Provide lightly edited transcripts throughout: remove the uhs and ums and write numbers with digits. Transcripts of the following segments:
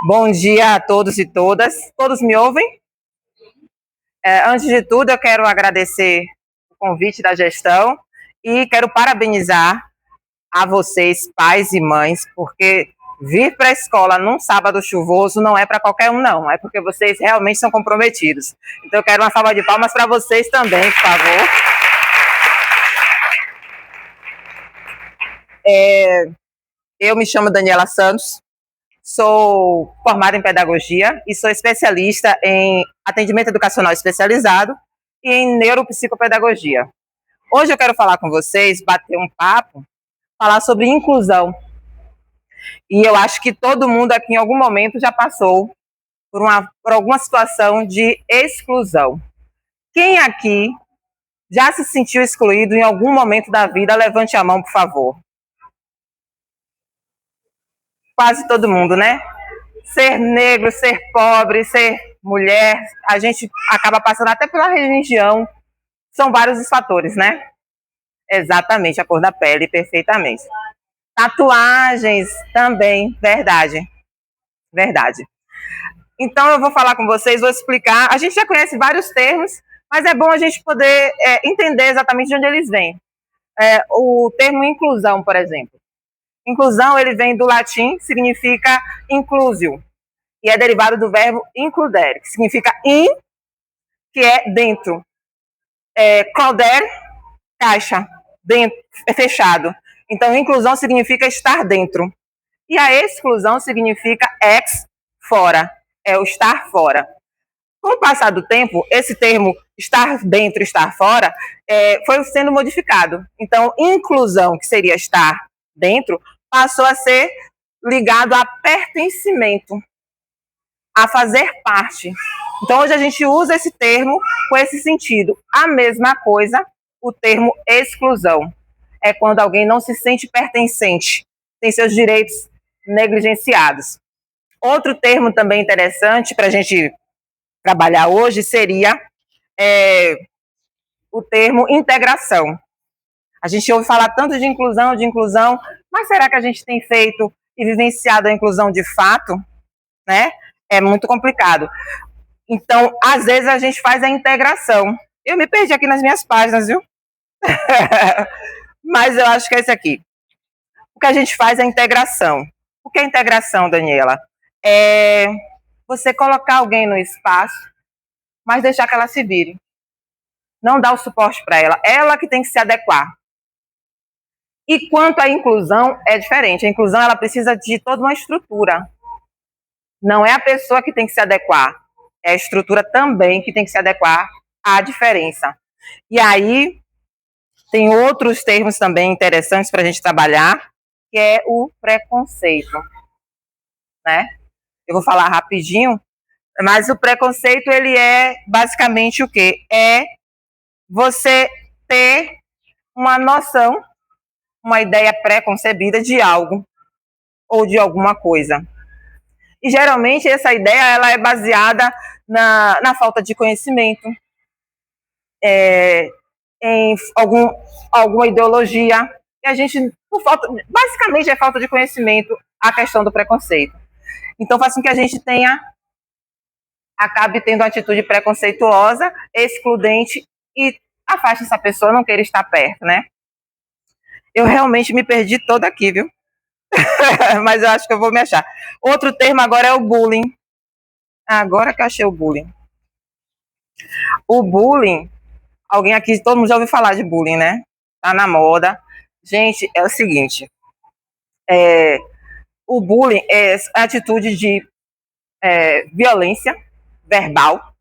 Bom dia a todos e todas. Todos me ouvem? Antes de tudo, eu quero agradecer o convite da gestão e quero parabenizar a vocês, pais e mães, porque vir para a escola num sábado chuvoso não é para qualquer um, não. É porque vocês realmente são comprometidos. Então, eu quero uma salva de palmas para vocês também, por favor. Eu me chamo Daniela Santos, sou formada em pedagogia e sou especialista em atendimento educacional especializado e em neuropsicopedagogia. Hoje eu quero falar com vocês, bater um papo, falar sobre inclusão. E eu acho que todo mundo aqui em algum momento já passou por alguma situação de exclusão. Quem aqui já se sentiu excluído em algum momento da vida? Levante a mão, por favor. Quase todo mundo, né? Ser negro, ser pobre, ser mulher, a gente acaba passando até pela religião. São vários os fatores, né? Exatamente, a cor da pele, perfeitamente. Tatuagens também, verdade. Verdade. Então eu vou falar com vocês, vou explicar. A gente já conhece vários termos, mas é bom a gente poder entender exatamente de onde eles vêm. O termo inclusão, por exemplo. Inclusão, ele vem do latim, significa inclusio, e é derivado do verbo includere, que significa in, que é dentro. Claudere, caixa, dentro, é fechado. Então, inclusão significa estar dentro. E a exclusão significa ex, fora. É o estar fora. Com o passar do tempo, esse termo estar dentro, estar fora, foi sendo modificado. Então, inclusão, que seria estar dentro, passou a ser ligado a pertencimento, a fazer parte. Então, hoje a gente usa esse termo com esse sentido. A mesma coisa, o termo exclusão. É quando alguém não se sente pertencente, tem seus direitos negligenciados. Outro termo também interessante para a gente trabalhar hoje seria o termo integração. A gente ouve falar tanto de inclusão, mas será que a gente tem feito e vivenciado a inclusão de fato? Né? É muito complicado. Então, às vezes a gente faz a integração. Eu me perdi aqui nas minhas páginas, viu? Mas eu acho que é esse aqui. O que a gente faz é a integração. O que é integração, Daniela? É você colocar alguém no espaço, mas deixar que ela se vire. Não dar o suporte para ela. Ela que tem que se adequar. E quanto à inclusão, é diferente. A inclusão, ela precisa de toda uma estrutura. Não é a pessoa que tem que se adequar. É a estrutura também que tem que se adequar à diferença. E aí, tem outros termos também interessantes para a gente trabalhar, que é o preconceito. Né? Eu vou falar rapidinho, mas o preconceito, ele é basicamente o quê? É você ter uma noção, uma ideia pré-concebida de algo ou de alguma coisa. E geralmente essa ideia ela é baseada na falta de conhecimento, em alguma ideologia. E a gente, basicamente é falta de conhecimento a questão do preconceito. Então faz com que a gente acabe tendo uma atitude preconceituosa, excludente e afaste essa pessoa, não queira estar perto, né? Eu realmente me perdi toda aqui, viu? Mas eu acho que eu vou me achar. Outro termo agora é o bullying. Agora que eu achei o bullying. O bullying, alguém aqui, todo mundo já ouviu falar de bullying, né? Tá na moda. Gente, é o seguinte, o bullying é a atitude de violência verbal,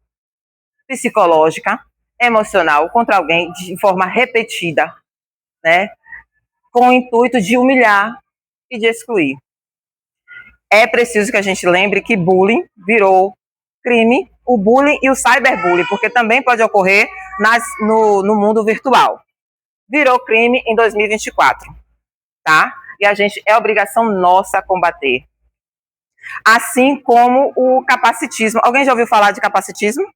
psicológica, emocional contra alguém de forma repetida, né? Com o intuito de humilhar e de excluir. É preciso que a gente lembre que bullying virou crime, o bullying e o cyberbullying, porque também pode ocorrer no mundo virtual. Virou crime em 2024, tá? E a gente, é obrigação nossa combater. Assim como o capacitismo. Alguém já ouviu falar de capacitismo?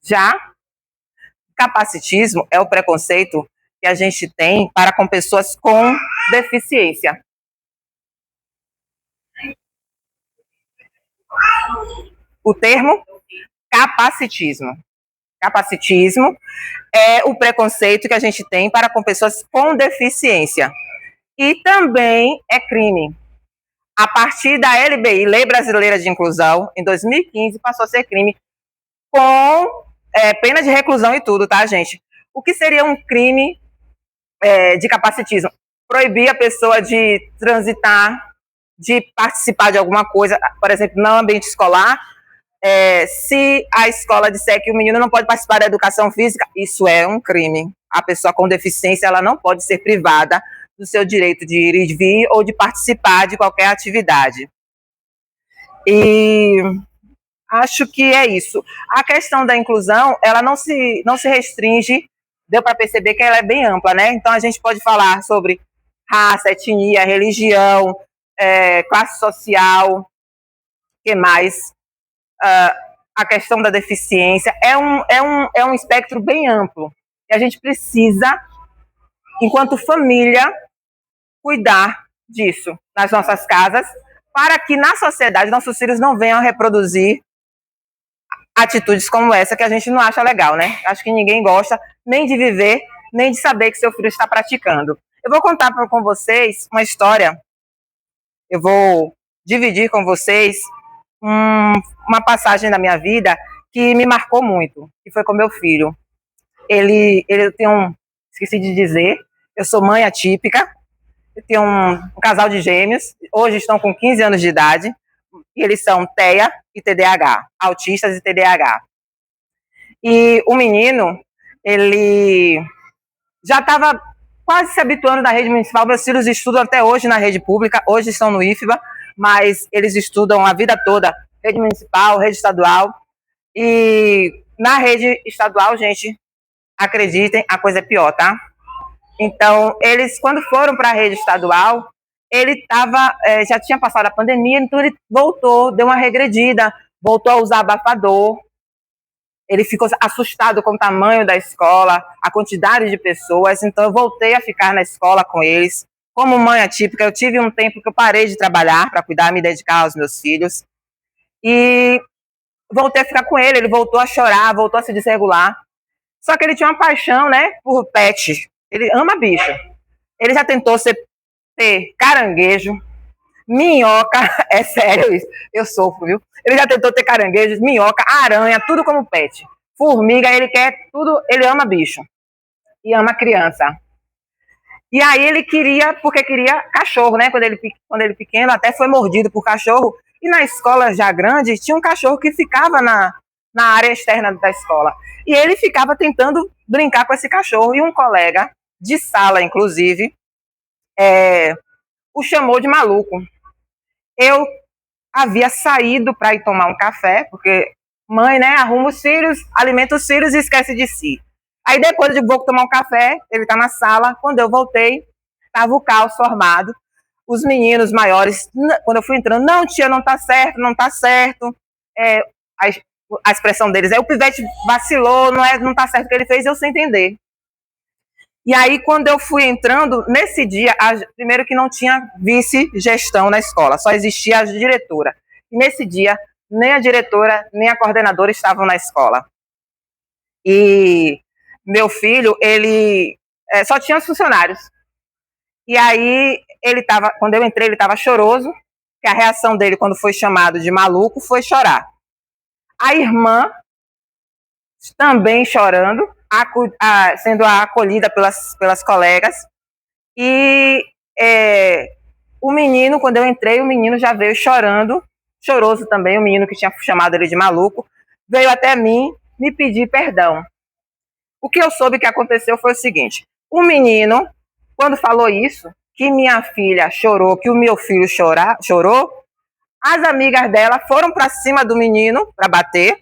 Já? Capacitismo é o preconceito que a gente tem para com pessoas com deficiência. O termo capacitismo. Capacitismo é o preconceito que a gente tem para com pessoas com deficiência. E também é crime. A partir da LBI, Lei Brasileira de Inclusão, em 2015, passou a ser crime com pena de reclusão e tudo, tá, gente? O que seria um crime de capacitismo? Proibir a pessoa de transitar, de participar de alguma coisa, por exemplo, no ambiente escolar. Se a escola disser que o menino não pode participar da educação física, isso é um crime. A pessoa com deficiência, ela não pode ser privada do seu direito de ir e vir ou de participar de qualquer atividade. E acho que é isso. A questão da inclusão, ela não se restringe, deu para perceber que ela é bem ampla, né? Então a gente pode falar sobre raça, etnia, religião, classe social, o que mais? A questão da deficiência, é um espectro bem amplo. E a gente precisa, enquanto família, cuidar disso nas nossas casas, para que na sociedade nossos filhos não venham a reproduzir atitudes como essa que a gente não acha legal, né? Acho que ninguém gosta nem de viver, nem de saber que seu filho está praticando. Eu vou contar com vocês uma história, eu vou dividir com vocês uma passagem da minha vida que me marcou muito, que foi com meu filho. Ele tem esqueci de dizer, eu sou mãe atípica, eu tenho um casal de gêmeos, hoje estão com 15 anos de idade, e eles são TEA e TDAH, autistas e TDAH. E o menino, ele já estava quase se habituando na rede municipal. Meus filhos estudam até hoje na rede pública, hoje estão no IFBA, mas eles estudam a vida toda, rede municipal, rede estadual. E na rede estadual, gente, acreditem, a coisa é pior, tá? Então, eles, quando foram para a rede estadual, ele já tinha passado a pandemia, então ele voltou, deu uma regredida, voltou a usar abafador. Ele ficou assustado com o tamanho da escola, a quantidade de pessoas, então eu voltei a ficar na escola com eles. Como mãe atípica, eu tive um tempo que eu parei de trabalhar para cuidar, me dedicar aos meus filhos. E voltei a ficar com ele, ele voltou a chorar, voltou a se desregular. Só que ele tinha uma paixão, né, por pet. Ele ama bicho. Ele já tentou ter caranguejo, minhoca, é sério isso, eu sofro, viu? Ele já tentou ter caranguejo, minhoca, aranha, tudo como pet. Formiga, ele quer tudo, ele ama bicho. E ama criança. E aí ele porque queria cachorro, né? Quando ele pequeno, até foi mordido por cachorro. E na escola já grande, tinha um cachorro que ficava na área externa da escola. E ele ficava tentando brincar com esse cachorro. E um colega de sala, inclusive, o chamou de maluco. Eu havia saído para ir tomar um café, porque mãe, né, arruma os filhos, alimenta os filhos e esquece de si. Aí depois eu vou tomar um café, ele está na sala, quando eu voltei, estava o caos formado. Os meninos maiores, quando eu fui entrando, não, tia, não está certo, não está certo. A expressão deles é, o pivete vacilou, não está certo o que ele fez, eu sem entender. E aí, quando eu fui entrando, nesse dia, primeiro que não tinha vice-gestão na escola, só existia a diretora. E nesse dia, nem a diretora, nem a coordenadora estavam na escola. E meu filho, ele só tinha os funcionários. E aí, quando eu entrei, ele estava choroso, que a reação dele, quando foi chamado de maluco, foi chorar. A irmã, também chorando, sendo acolhida pelas colegas. E o menino, quando eu entrei, o menino já veio chorando, choroso também, o menino que tinha chamado ele de maluco, veio até mim me pedir perdão. O que eu soube que aconteceu foi o seguinte: o menino, quando falou isso, que minha filha chorou, que o meu filho chorou, as amigas dela foram para cima do menino para bater.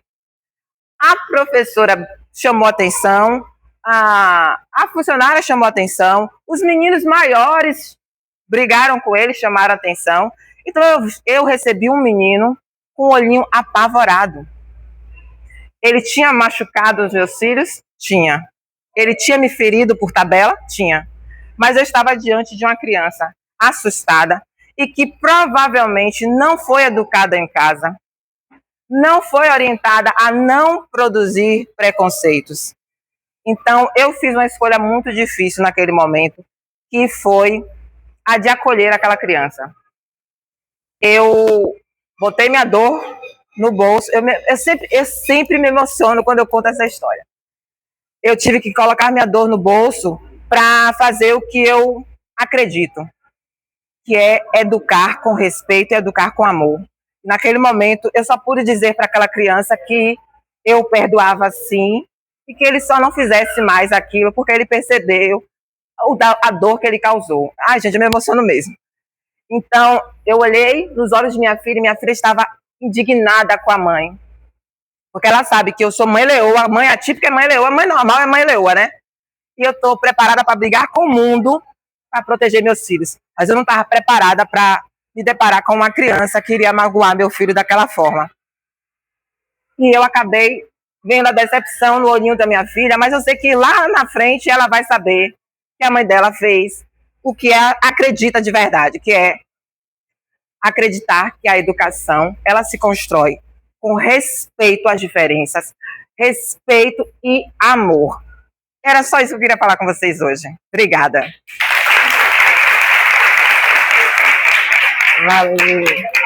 A professora chamou atenção, a funcionária chamou atenção, os meninos maiores brigaram com ele, chamaram atenção. Então eu recebi um menino com o olhinho apavorado. Ele tinha machucado os meus filhos? Tinha. Ele tinha me ferido por tabela? Tinha. Mas eu estava diante de uma criança assustada e que provavelmente não foi educada em casa. não foi orientada a não produzir preconceitos. Então, eu fiz uma escolha muito difícil naquele momento, que foi a de acolher aquela criança. Eu botei minha dor no bolso. Eu sempre me emociono quando eu conto essa história. Eu tive que colocar minha dor no bolso para fazer o que eu acredito, que é educar com respeito e educar com amor. Naquele momento, eu só pude dizer para aquela criança que eu perdoava sim e que ele só não fizesse mais aquilo porque ele percebeu a dor que ele causou. Ai, gente, eu me emociono mesmo. Então, eu olhei nos olhos de minha filha e minha filha estava indignada com a mãe. Porque ela sabe que eu sou mãe leoa, a mãe atípica é mãe leoa, a mãe normal é mãe leoa, né? E eu estou preparada para brigar com o mundo para proteger meus filhos. Mas eu não estava preparada para me deparar com uma criança que iria magoar meu filho daquela forma. E eu acabei vendo a decepção no olhinho da minha filha, mas eu sei que lá na frente ela vai saber que a mãe dela fez o que ela acredita de verdade, que é acreditar que a educação ela se constrói com respeito às diferenças, respeito e amor. Era só isso que eu queria falar com vocês hoje. Obrigada. Valeu.